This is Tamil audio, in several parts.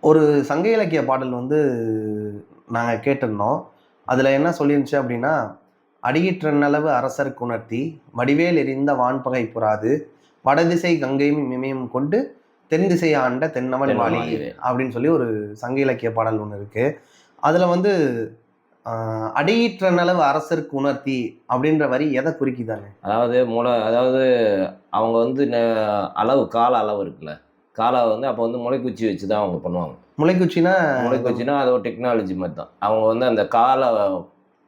ஒரு சங்க இலக்கிய பாடல் வந்து நாங்கள் கேட்டிருந்தோம். அதில் என்ன சொல்லியிருந்துச்சு அப்படின்னா, "அடியிற்ற நிலவு அரசர்க்கு உணர்த்தி வடிவேல் எறிந்த வான்பகை புறாது வடதிசை கங்கையும் இமயம் கொண்டு தென் திசை ஆண்ட தென்னவன் வாலி" அப்படின்னு சொல்லி ஒரு சங்க இலக்கிய பாடல் ஒன்று இருக்கு. அதில் வந்து அடியிற்ற நிலவு அரசருக்கு உணர்த்தி அப்படின்ற வரி எதை குறிக்குதாங்க? அதாவது அவங்க வந்து அளவு கால அளவு இருக்குல்ல, கால வந்து அப்போ வந்து முளைக்குச்சி வச்சு தான் அவங்க பண்ணுவாங்க. முளைக்குச்சினா அது ஒரு டெக்னாலஜி மாதிரி தான். அவங்க வந்து அந்த கால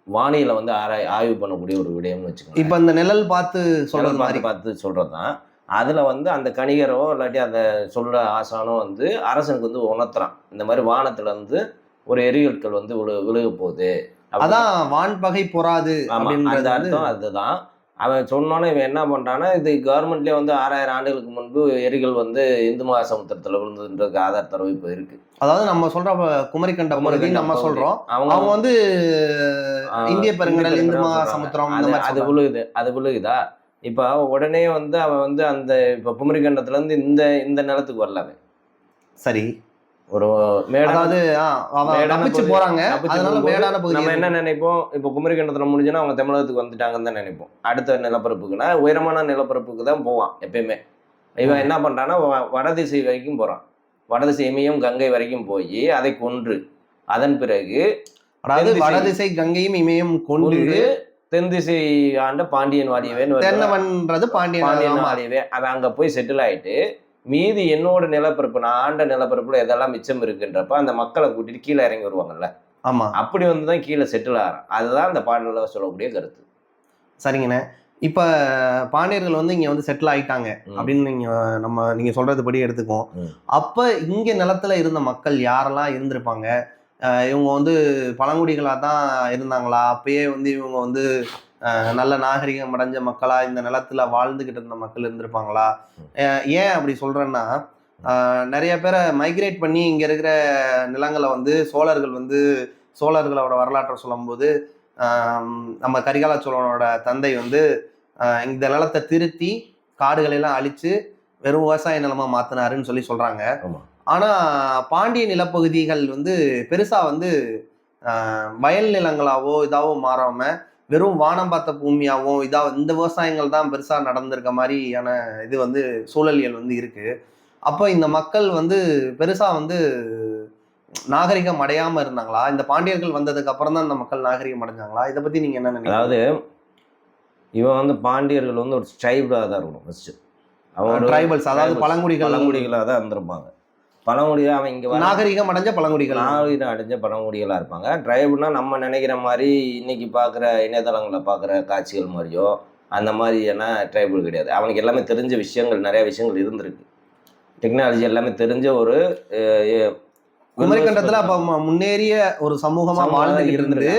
வானிலை வந்து ஆய்வு பண்ணக்கூடிய ஒரு விடயம்னு வச்சுக்கோங்க. இப்போ இந்த நிழல் பார்த்து சொல்கிறது தான். அதில் வந்து அந்த கணிகரோ இல்லாட்டி அந்த சொல்கிற ஆசானோ வந்து அரசனுக்கு வந்து உணர்த்துறான், இந்த மாதிரி வானத்தில் வந்து ஒரு எரிகற்கள் வந்து விழுக போகுது. அதான் வான்பகை பொறாது அப்படின்ற அர்த்தம். அதுதான் அவன் சொன்னோன்னே இவன் என்ன பண்ணுறான்னா, இது கவர்மெண்ட்லேயே வந்து 6000 ஆண்டுகளுக்கு முன்பு எரிகள் வந்து இந்து மகாசமுத்திரத்தில் விழுந்ததுன்றதுக்கு ஆதார் தரவு இப்போ இருக்கு. அதாவது நம்ம சொல்ற குமரிக்கண்ட பகுதி நம்ம சொல்றோம், அவங்க வந்து இந்திய பெருங்கடல், இந்து மகாசமுத்திரம் அது விழுகுதா? இப்போ உடனே வந்து அவன் வந்து அந்த இப்போ குமரிக்கண்டத்துலேருந்து இந்த நிலத்துக்கு வரல அவன். சரி, ஒரு போறாங்க. நம்ம என்ன நினைப்போம், இப்போ குமரிக்கண்டத்துல முடிஞ்சுன்னா அவங்க தமிழகத்துக்கு வந்துட்டாங்கன்னு தான் நினைப்போம். அடுத்த நிலப்பரப்புக்குன்னா உயரமான நிலப்பரப்புக்கு தான் போவான் எப்பயுமே. இவன் என்ன பண்றான்னா வடதிசை வரைக்கும் போறான். வடதிசை இமயம் கங்கை வரைக்கும் போய் அதை கொன்று, அதன் பிறகு அதாவது வடதிசை கங்கையும் இமயம் கொண்டு தென் திசை ஆண்ட பாண்டியன் வாலியவே பாண்டியன் வாலியவே அவன் அங்க போய் செட்டில் ஆயிட்டு, மீதி என்னோட நிலப்பரப்பு, நான் ஆண்ட நிலப்பரப்புல எதெல்லாம் மிச்சம் இருக்குன்றப்ப அந்த மக்களை கூட்டிட்டு கீழே இறங்கி வருவாங்கல்ல. ஆமா, அப்படி வந்துதான் கீழே செட்டில் ஆகிறான். அதுதான் அந்த பாடல சொல்லக்கூடிய கருத்து. சரிங்கண்ணே. இப்ப பாண்டியர்கள் வந்து இங்க வந்து செட்டில் ஆயிட்டாங்க அப்படின்னு நீங்க சொல்றதுபடி எடுத்துக்கோம். அப்ப இங்க நிலத்துல இருந்த மக்கள் யாரெல்லாம் இருந்திருப்பாங்க? இவங்க வந்து பழங்குடிகளா தான் இருந்தாங்களா? அப்பயே வந்து இவங்க வந்து நல்ல நாகரிகம் அடைஞ்ச மக்களா இந்த நிலத்துல வாழ்ந்துகிட்டு இருந்த மக்கள் இருந்திருப்பாங்களா? ஏன் அப்படி சொல்றேன்னா, நிறைய பேரை மைக்ரேட் பண்ணி இங்க இருக்கிற நிலங்களை வந்து சோழர்களோட வரலாற்றை சொல்லும்போது, நம்ம கரிகால சோழனோட தந்தை வந்து இந்த நிலத்தை திருத்தி காடுகளை எல்லாம் அழிச்சு வெறும் விவசாய நிலமா மாத்தினாருன்னு சொல்லி சொல்றாங்க. ஆனா பாண்டிய நிலப்பகுதிகள் வந்து பெருசா வந்து வயல் நிலங்களாவோ இதாவோ மாறாம வெறும் வானம் பார்த்த பூமியாவோ இந்த விவசாயங்கள் தான் பெருசா நடந்திருக்க மாதிரியான இது வந்து சூழலியல் வந்து இருக்கு. அப்போ இந்த மக்கள் வந்து பெருசா வந்து நாகரிகம் அடையாம இருந்தாங்களா? இந்த பாண்டியர்கள் வந்ததுக்கு அப்புறம் தான் இந்த மக்கள் நாகரிகம் அடைஞ்சாங்களா? இதை பத்தி நீங்க என்ன நினைக்கிறீங்க? அதாவது இவன் வந்து பாண்டியர்கள் வந்து ஒரு ட்ரைபலாக தான் இருக்கணும் ஃபர்ஸ்ட். அவங்க ட்ரைபல்ஸ், அதாவது பழங்குடிகளாக தான் இருந்திருப்பாங்க. பழங்குடிகள் அவன் இங்கே நாகரிகம் அடைஞ்ச பழங்குடிகளாக இருப்பாங்க. ட்ரைபுனா நம்ம நினைக்கிற மாதிரி இன்னைக்கு பார்க்குற இணையதளங்களில் பார்க்குற காட்சிகள் மாதிரியோ அந்த மாதிரியான ட்ரைபல் கிடையாது. அவனுக்கு எல்லாமே தெரிஞ்ச விஷயங்கள், நிறைய விஷயங்கள் இருந்திருக்கு. டெக்னாலஜி எல்லாமே தெரிஞ்ச ஒரு குமரிக்கண்டத்துல அப்ப முன்னேறிய ஒரு சமூகமா வாழ்ந்துகிட்டு இருந்து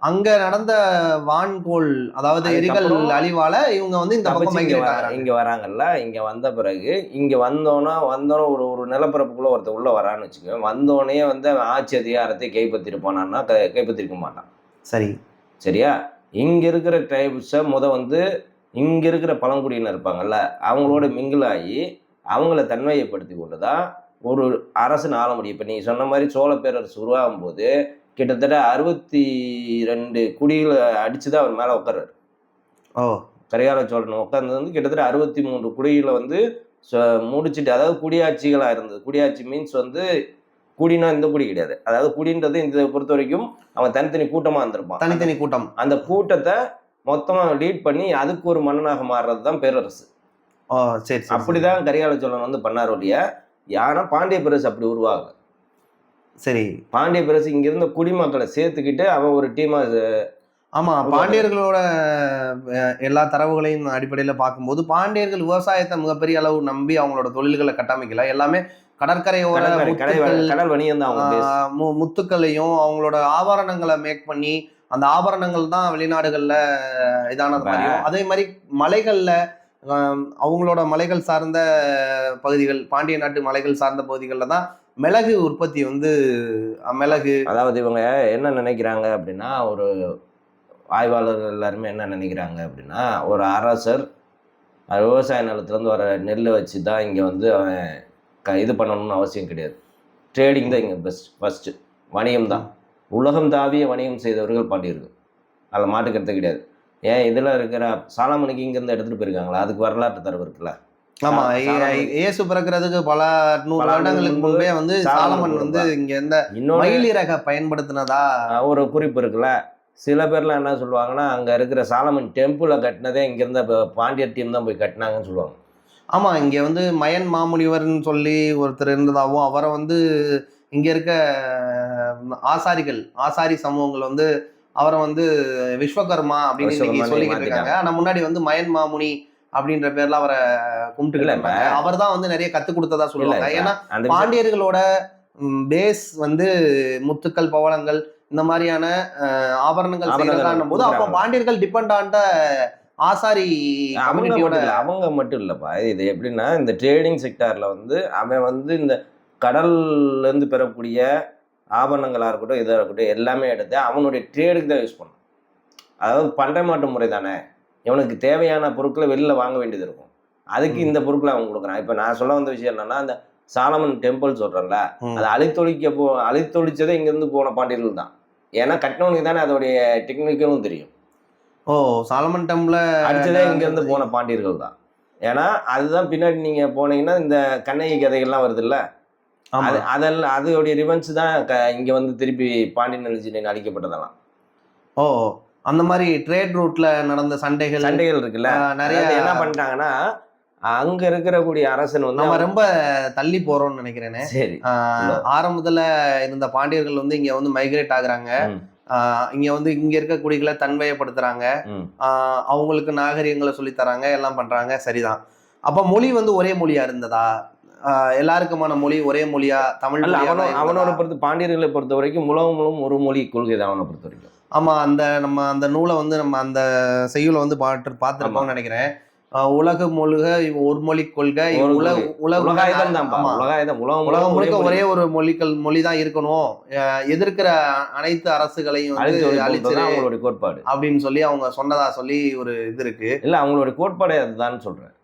அங்க நடந்த வான்கோள், அதாவது எரிகள் அழிவால இவங்க வந்து இந்த பக்கம் இங்க வராங்கல்ல. இங்க வந்த பிறகு இங்க வந்தோன்னா ஒரு நிலப்பரப்புக்குள்ள ஒருத்தர் உள்ள வரான்னு வச்சுக்கோங்க. வந்தோடனே வந்து ஆட்சி அதிகாரத்தை கைப்பற்றிருப்பானான்னா கைப்பற்றிருக்க மாட்டான். சரியா? இங்க இருக்கிற ட்ரைப்ஸை வந்து இங்க இருக்கிற பழங்குடியினர் இருப்பாங்கல்ல, அவங்களோட மிங்கிள் ஆகி அவங்கள தன்மையப்படுத்தி கொண்டுதான் ஒரு அரசன் ஆள முடியும். இப்போ நீங்கள் சொன்ன மாதிரி சோழ பேரரசு உருவாகும் போது கிட்டத்தட்ட 62 குடிகளை அடிச்சுதான் அவர் மேலே உட்கார்றாரு. கரிகால சோழன் உட்கார்ந்தது வந்து கிட்டத்தட்ட 63 குடிகளை வந்து முடிச்சுட்டு, அதாவது குடியாட்சிகளாக இருந்தது. குடியாட்சி மீன்ஸ் வந்து குடினா இந்த குடி கிடையாது. அதாவது குடின்றது இந்த பொறுத்த வரைக்கும் அவன் தனித்தனி கூட்டமாக இருந்திருப்பான். தனித்தனி கூட்டம். அந்த கூட்டத்தை மொத்தமாக லீட் பண்ணி அதுக்கு ஒரு மன்னனாக மாறுறது தான் பேரரசு. சரி, அப்படிதான் கரிகால சோழன் வந்து பண்ணார் ஒழிய, யாரா பாண்டிய பேரரசு அப்படி உருவாகும். சரி, பாண்டிய பேரரசு இங்க இருந்த குடிமக்களை சேர்த்துக்கிட்டு அவன் ஒரு டீமா. ஆமா, பாண்டியர்களோட எல்லா தரவுகளையும் அடிப்படையில பார்க்கும்போது பாண்டியர்கள் விவசாயத்தை மிகப்பெரிய அளவு நம்பி அவங்களோட தொழில்களை கட்டமைக்கல. எல்லாமே கடற்கரையோர கடல் வணிகம் தான். முத்துக்களையும் அவங்களோட ஆபரணங்களை மேக் பண்ணி அந்த ஆபரணங்கள் தான் வெளிநாடுகள்ல இதானது மாதிரியும், அதே மாதிரி மலைகள்ல அவங்களோட மலைகள் சார்ந்த பகுதிகள், பாண்டிய நாட்டு மலைகள் சார்ந்த பகுதிகளில் தான் மிளகு உற்பத்தி வந்து மிளகு. அதாவது இவங்க என்ன நினைக்கிறாங்க அப்படின்னா, ஒரு ஆய்வாளர்கள் எல்லாருமே என்ன நினைக்கிறாங்க அப்படின்னா, ஒரு அரசர் விவசாய நிலத்துலேருந்து வர நெல்லை வச்சு தான் இங்கே வந்து அவன் இது பண்ணணும்னு அவசியம் கிடையாது. ட்ரேடிங் தான் இங்கே ஃபஸ்ட்டு வணிகம் தான். உலகம் தாவிய வணிகம் செய்தவர்கள் பாண்டியர்கள், அதில் மாட்டுக்கிறது கிடையாது. ஏன் இதில் இருக்கிற சாலமனுக்கு இங்கேருந்து எடுத்துகிட்டு போயிருக்காங்களா? அதுக்கு வரலாற்று தரவு இருக்குல்ல. ஆமா, இயேசு பிறக்கிறதுக்கு பல 100 வருடங்களுக்கு முன்பே வந்து சாலமன் வந்து இங்க இந்த மயிலிறக பயன்படுத்தினதா ஒரு குறிப்பு இருக்குல்ல. சில பேர்லாம் என்ன சொல்லுவாங்கன்னா, அங்கே இருக்கிற சாலமன் டெம்பிளை கட்டினதே இங்கேருந்த பாண்டியர் டீம் தான் போய் கட்டினாங்கன்னு சொல்லுவாங்க. ஆமா, இங்க வந்து மயன் மாமுனிவர்னு சொல்லி ஒருத்தர் இருந்ததாகவும், அவரை வந்து இங்க இருக்க ஆசாரி சமூகங்கள் வந்து அவரை வந்து விஸ்வகர்மா அப்படின்னு இன்னைக்கு சொல்லிக்கிட்டு இருக்காங்க. ஆனா முன்னாடி வந்து மயன் மாமுனி அப்படின்ற பேர்ல அவரை கும்பிட்டு அவர் தான் வந்து நிறைய கத்து கொடுத்ததா சொல்லுவாங்க. ஏன்னா பாண்டியர்களோட பேஸ் வந்து முத்துக்கள், பவளங்கள், இந்த மாதிரியான ஆபரணங்கள் செய்யறதான்னும் போது அப்போ பாண்டியர்கள் டிபெண்ட் ஆன ஆசாரி அவங்க மட்டும் இல்லப்பா. இது எப்படின்னா, இந்த ட்ரேடிங் செக்டார்ல வந்து அவன் வந்து இந்த கடல்ல இருந்து பெறக்கூடிய ஆபரணங்களா இருக்கட்டும், இதாக இருக்கட்டும், எல்லாமே எடுத்து அவனுடைய ட்ரேடுக்கு தான் யூஸ் பண்ணும். அதாவது பண்டை மாட்டு முறை தானே, இவனுக்கு தேவையான பொருட்களை வெளியில வாங்க வேண்டியது இருக்கும். அதுக்கு இந்த பொருட்களை அவன் கொடுக்குறான். இப்போ நான் சொல்ல வந்த விஷயம் என்னன்னா, அந்த சாலமன் டெம்பிள் சொல்றேன்ல, அதை அழித்தொழிச்சதே இங்கிருந்து போன பாண்டியர்கள் தான். ஏன்னா கட்டினவனுக்கு தானே அதோடைய டெக்னிக்கலும் தெரியும். ஓ, சாலமன் டெம்பிள அடிச்சதே இங்கிருந்து போன பாண்டியர்கள் தான். ஏன்னா அதுதான் பின்னாடி நீங்க போனீங்கன்னா இந்த கண்ணகி கதைகள்லாம் வருது இல்ல, அதெல்லாம் அதோடைய ரிவென்ஸ் தான் இங்க வந்து திருப்பி பாண்டியன் எழுச்சி அழிக்கப்பட்டதெல்லாம். ஓ, அந்த மாதிரி ட்ரேட் ரூட்ல நடந்த சண்டைகள் இருக்குல்ல, நிறைய என்ன பண்ணிட்டாங்கன்னா, அங்க இருக்கக்கூடிய அரசன் வந்து நம்ம ரொம்ப தள்ளி போறோம்னு நினைக்கிறேனே. சரி, ஆரம்பத்துல இருந்த பாண்டியர்கள் வந்து இங்க வந்து மைக்ரேட் ஆகுறாங்க. இங்க வந்து இங்க இருக்க குடிகளை தன்மையப்படுத்துறாங்க, அவங்களுக்கு நாகரிகங்களை சொல்லி தராங்க, எல்லாம் பண்றாங்க. சரிதான். அப்ப மொழி வந்து ஒரே மொழியா இருந்ததா? எல்லாருக்குமான மொழி ஒரே மொழியா? தமிழ் அவனோட பாண்டியர்களை பொறுத்த வரைக்கும் முழுவதும் ஒரு மொழி கொள்கை தான் அவனை பொறுத்த வரைக்கும். ஆமா, நம்ம அந்த நூலை வந்து நம்ம அந்த செய்யுளை வந்து பார்த்துருப்போம்னு நினைக்கிறேன். உலக முழுக ஒரு மொழி கொள்கை, உலகம் முழுக்க ஒரே ஒரு மொழி தான் இருக்கணும், எதிர்க்கிற அனைத்து அரசுகளையும் அவங்களுடைய கோட்பாடு அப்படின்னு சொல்லி அவங்க சொன்னதா சொல்லி ஒரு இது இருக்கு. இல்ல, அவங்களுடைய கோட்பாடே அதுதான் சொல்றேன்.